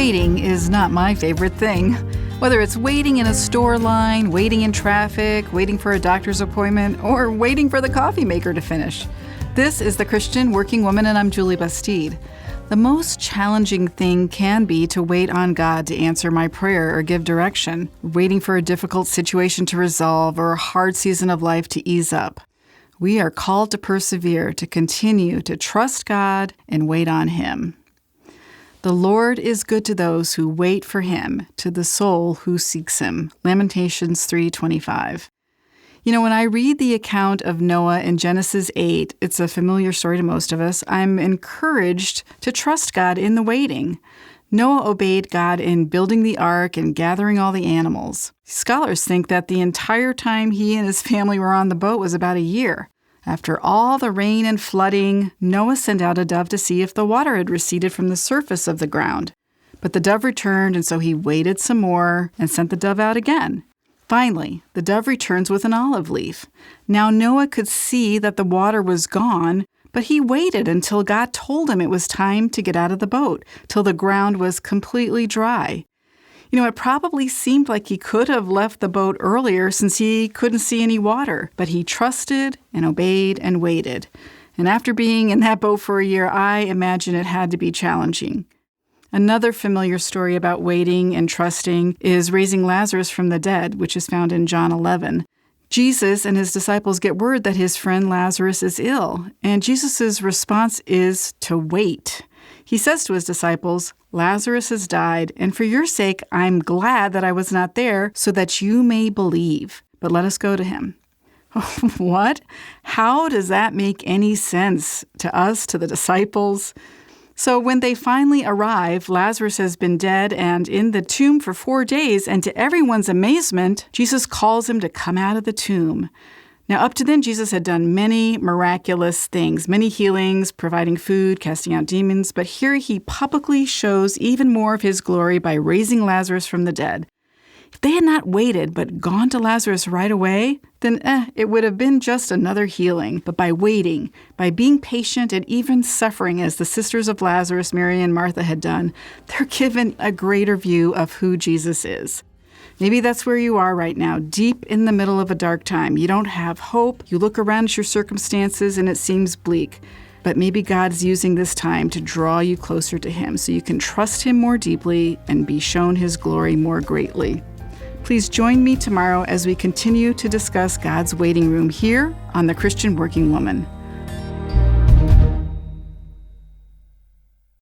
Waiting is not my favorite thing. Whether it's waiting in a store line, waiting in traffic, waiting for a doctor's appointment, or waiting for the coffee maker to finish. This is The Christian Working Woman, and I'm Julie Busteed. The most challenging thing can be to wait on God to answer my prayer or give direction, waiting for a difficult situation to resolve or a hard season of life to ease up. We are called to persevere, to continue to trust God and wait on Him. The Lord is good to those who wait for Him, to the soul who seeks Him. Lamentations 3:25. When I read the account of Noah in Genesis 8, it's a familiar story to most of us, I'm encouraged to trust God in the waiting. Noah obeyed God in building the ark and gathering all the animals. Scholars think that the entire time he and his family were on the boat was about a year. After all the rain and flooding, Noah sent out a dove to see if the water had receded from the surface of the ground. But the dove returned, and so he waited some more and sent the dove out again. Finally, the dove returns with an olive leaf. Now Noah could see that the water was gone, but he waited until God told him it was time to get out of the boat, till the ground was completely dry. It probably seemed like he could have left the boat earlier since he couldn't see any water, but he trusted and obeyed and waited. And after being in that boat for a year, I imagine it had to be challenging. Another familiar story about waiting and trusting is raising Lazarus from the dead, which is found in John 11. Jesus and his disciples get word that his friend Lazarus is ill, and Jesus' response is to wait. He says to his disciples, "Lazarus has died, and for your sake I'm glad that I was not there, so that you may believe. But let us go to him." What? How does that make any sense to us, to the disciples? So when they finally arrive, Lazarus has been dead and in the tomb for 4 days, and to everyone's amazement, Jesus calls him to come out of the tomb. Now, up to then, Jesus had done many miraculous things, many healings, providing food, casting out demons, but here he publicly shows even more of his glory by raising Lazarus from the dead. If they had not waited but gone to Lazarus right away, then it would have been just another healing. But by waiting, by being patient and even suffering as the sisters of Lazarus, Mary and Martha, had done, they're given a greater view of who Jesus is. Maybe that's where you are right now, deep in the middle of a dark time. You don't have hope. You look around at your circumstances and it seems bleak. But maybe God's using this time to draw you closer to Him so you can trust Him more deeply and be shown His glory more greatly. Please join me tomorrow as we continue to discuss God's waiting room here on The Christian Working Woman.